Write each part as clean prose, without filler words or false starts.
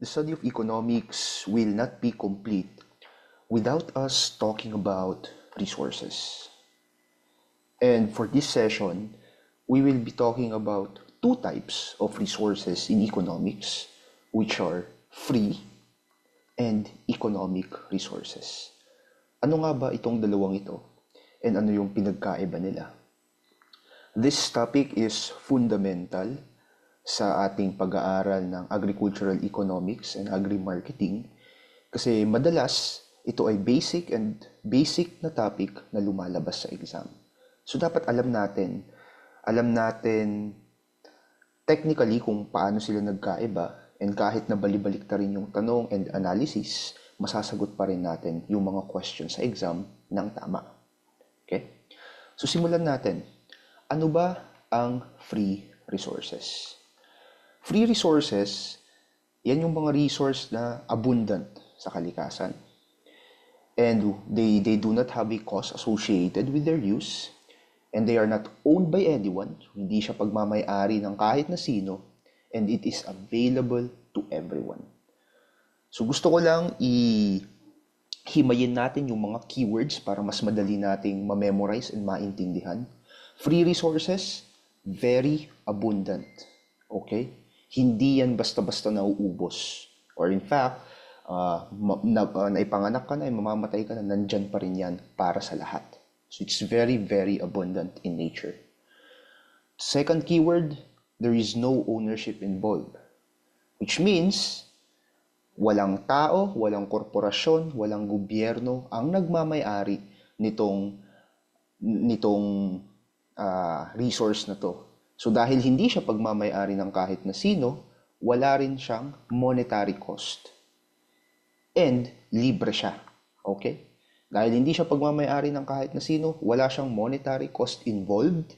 The study of economics will not be complete without us talking about resources. And for this session, we will be talking about two types of resources in economics, which are free and economic resources. Ano nga ba itong dalawang ito? And ano yung pinagkaiba nila? This topic is fundamental sa ating pag-aaral ng agricultural economics and agri-marketing kasi madalas ito ay basic na topic na lumalabas sa exam. So dapat alam natin technically kung paano sila nagkaiba, and kahit na balibalik na rin yung tanong and analysis, masasagot pa rin natin yung mga questions sa exam ng tama. Okay? So simulan natin. Ano ba ang free resources? Free resources, yan yung mga resource na abundant sa kalikasan. And they do not have a cost associated with their use, and they are not owned by anyone. Hindi siya pagmamay-ari ng kahit na sino, and it is available to everyone. So gusto ko lang himayin natin yung mga keywords para mas madali nating ma-memorize and maintindihan. Free resources, very abundant. Okay? Hindi yan basta-basta nauubos. Or in fact, naipanganak ka na, mamamatay ka na, nandyan pa rin yan para sa lahat. So it's very, very abundant in nature. Second keyword, there is no ownership involved. Which means, walang tao, walang korporasyon, walang gobyerno ang nagmamay-ari nitong resource na to. So dahil hindi siya pagmamay-ari ng kahit na sino, wala rin siyang monetary cost. And libre siya. Okay? Dahil hindi siya pagmamay-ari ng kahit na sino, wala siyang monetary cost involved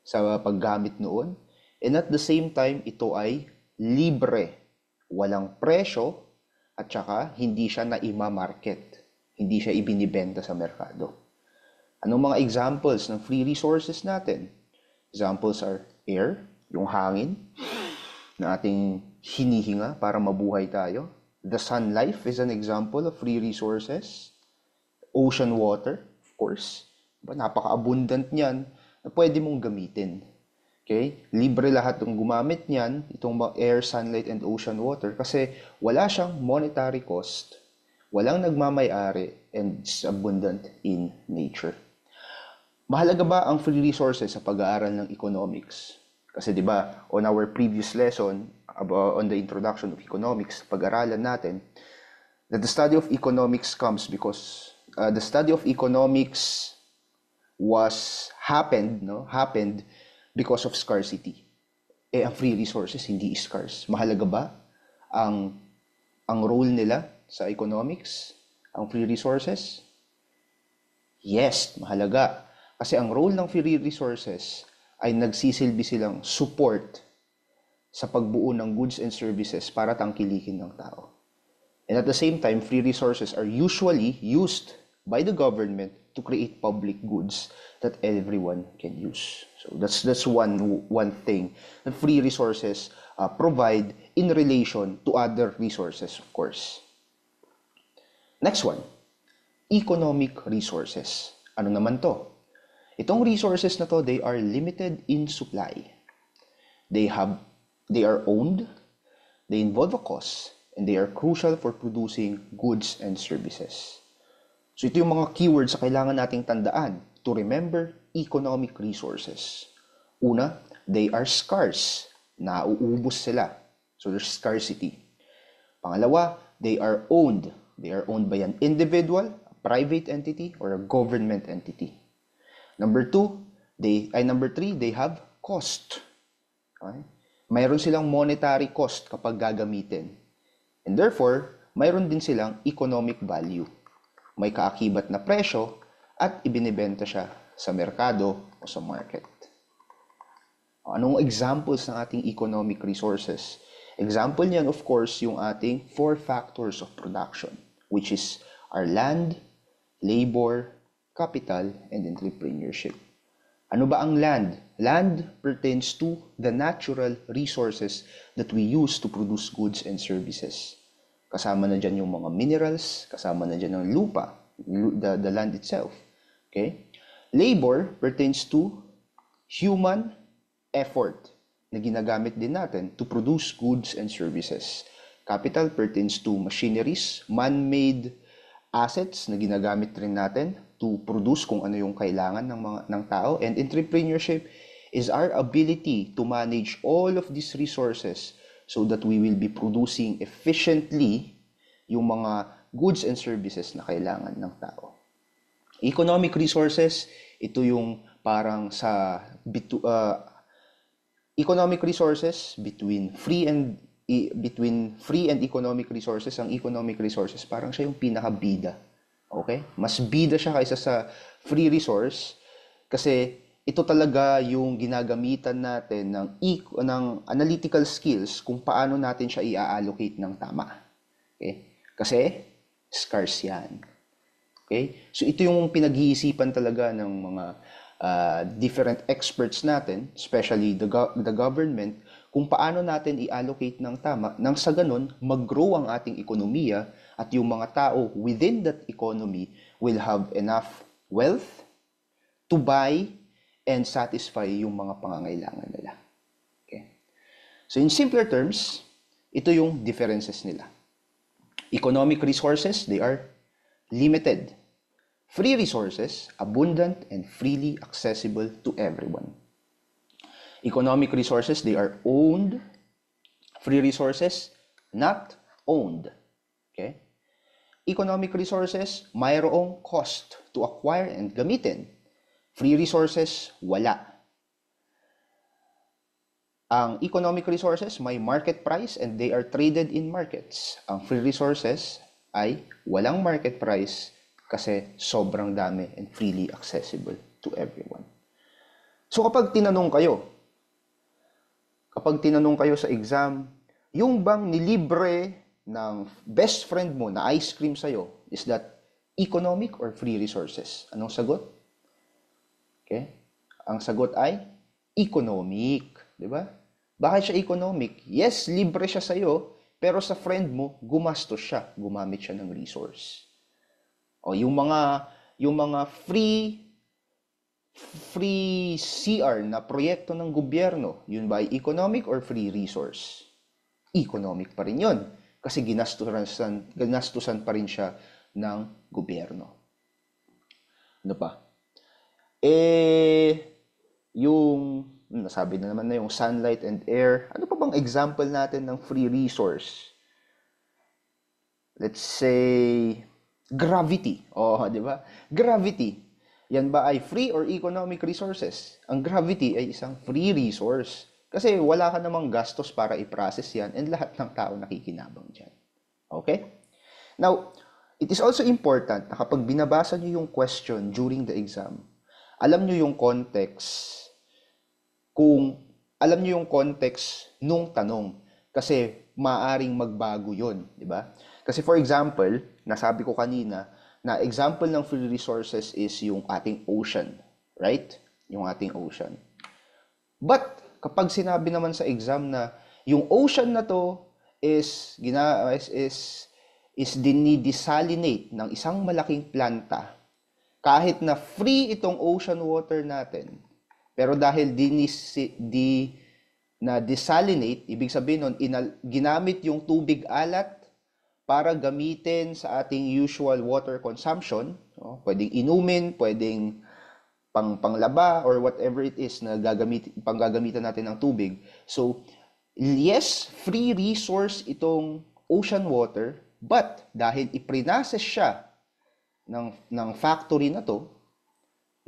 sa paggamit noon. And at the same time, ito ay libre. Walang presyo at saka hindi siya na-ima-market. Hindi siya ibinibenta sa merkado. Anong mga examples ng free resources natin? Examples are air, yung hangin na ating hinihinga para mabuhay tayo. The sun life is an example of free resources. Ocean water, of course. Napaka-abundant niyan na pwede mong gamitin. Okay? Libre lahat ng gumamit niyan, itong air, sunlight, and ocean water kasi wala siyang monetary cost, walang nagmamay-ari, and it's abundant in nature. Mahalaga ba ang free resources sa pag-aaral ng economics? Kasi 'di ba, on our previous lesson on the introduction of economics, pag-aralan natin that the study of economics comes because the study of economics happened because of scarcity. Ang free resources hindi scarce. Mahalaga ba ang role nila sa economics, ang free resources? Yes, mahalaga. Kasi ang role ng free resources ay nagsisilbi silang support sa pagbuo ng goods and services para tangkilikin ng tao. And at the same time, free resources are usually used by the government to create public goods that everyone can use. So that's one thing that free resources provide in relation to other resources, of course. Next one, economic resources. Ano naman to? Itong resources na to, they are limited in supply. They are owned, they involve a cost, and they are crucial for producing goods and services. So ito yung mga keywords na kailangan nating tandaan to remember economic resources. Una, they are scarce. Nauubos sila. So there's scarcity. Pangalawa, they are owned. They are owned by an individual, a private entity, or a government entity. Number three, they have cost. Okay? Mayroon silang monetary cost kapag gagamitin. And therefore, mayroon din silang economic value. May kaakibat na presyo at ibinibenta siya sa merkado o sa market. Anong examples ng ating economic resources? Example niyan, of course, yung ating 4 factors of production, which is our land, labor, capital, and entrepreneurship. Ano ba ang land? Land pertains to the natural resources that we use to produce goods and services. Kasama na dyan yung mga minerals, kasama na dyan ang lupa, the land itself. Okay? Labor pertains to human effort na ginagamit din natin to produce goods and services. Capital pertains to machineries, man-made assets na ginagamit rin natin to produce kung ano yung kailangan ng tao. And entrepreneurship is our ability to manage all of these resources so that we will be producing efficiently yung mga goods and services na kailangan ng tao. Economic resources, ito yung parang sa economic resources between free and economic resources. Ang economic resources parang siya yung pinakabida. Okay? Mas bida siya kaysa sa free resource kasi ito talaga yung ginagamitan natin ng analytical skills kung paano natin siya i-allocate ng tama. Okay? Kasi scarce yan. Okay? So ito yung pinag-iisipan talaga ng mga different experts natin, especially the government, kung paano natin i-allocate ng tama nang sa ganun mag-grow ang ating ekonomiya at yung mga tao within that economy will have enough wealth to buy and satisfy yung mga pangangailangan nila. Okay? So in simpler terms, ito yung differences nila. Economic resources, they are limited. Free resources, abundant and freely accessible to everyone. Economic resources, they are owned. Free resources, not owned. Okay? Economic resources, mayroong cost to acquire and gamitin. Free resources, wala. Ang economic resources, may market price and they are traded in markets. Ang free resources ay walang market price kasi sobrang dami and freely accessible to everyone. So kapag tinanong kayo sa exam, yung bang nilibre ng best friend mo na ice cream sa'yo, is that economic or free resources? Anong sagot? Okay? Ang sagot ay economic. Diba? Bakit siya economic? Yes, libre siya sa'yo, pero sa friend mo, gumastos siya. Gumamit siya ng resource. O yung mga free CR na proyekto ng gobyerno, yun ba ay economic or free resource? Economic pa rin yun. Kasi ginastusan pa rin siya ng gobyerno. Ano pa? Yung nasabi na naman na yung sunlight and air. Ano pa bang example natin ng free resource? Let's say gravity. Di ba? Gravity. Yan ba ay free or economic resources? Ang gravity ay isang free resource. Kasi wala ka namang gastos para i-process yan and lahat ng tao nakikinabang dyan. Okay? Now, it is also important na kapag binabasa nyo yung question during the exam, alam nyo yung context nung tanong. Kasi maaring magbago yun. Di ba? Kasi for example, nasabi ko kanina, na example ng free resources is yung ating ocean. Right? Yung ating ocean. But, kapag sinabi naman sa exam na yung ocean na to is dinidesalinate ng isang malaking planta, kahit na free itong ocean water natin, pero dahil desalinate, ibig sabihin nun, ginamit yung tubig alat para gamitin sa ating usual water consumption. Pwedeng inumin, pwedeng panglaba, or whatever it is na panggagamitan natin ng tubig. So, yes, free resource itong ocean water, but dahil iprinases siya ng factory na to,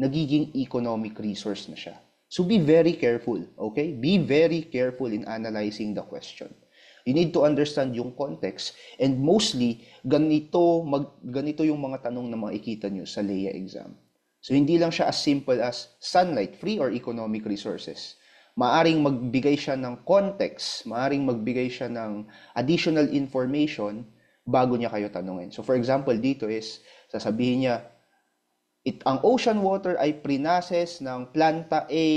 nagiging economic resource na siya. So be very careful, okay? Be very careful in analyzing the question. You need to understand yung context, and mostly, ganito yung mga tanong na makikita nyo sa LEA exam. So hindi lang siya as simple as sunlight, free or economic resources. Maaring magbigay siya ng context, maaring magbigay siya ng additional information bago niya kayo tanungin. So for example, dito is, sasabihin niya, ang ocean water ay prinases ng planta A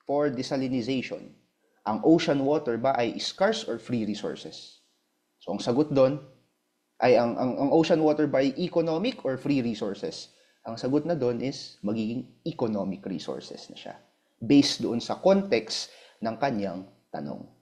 for desalinization, ang ocean water ba ay scarce or free resources? So ang sagot doon ay ang ocean water ba ay economic or free resources? Ang sagot na doon is magiging economic resources na siya based doon sa context ng kanyang tanong.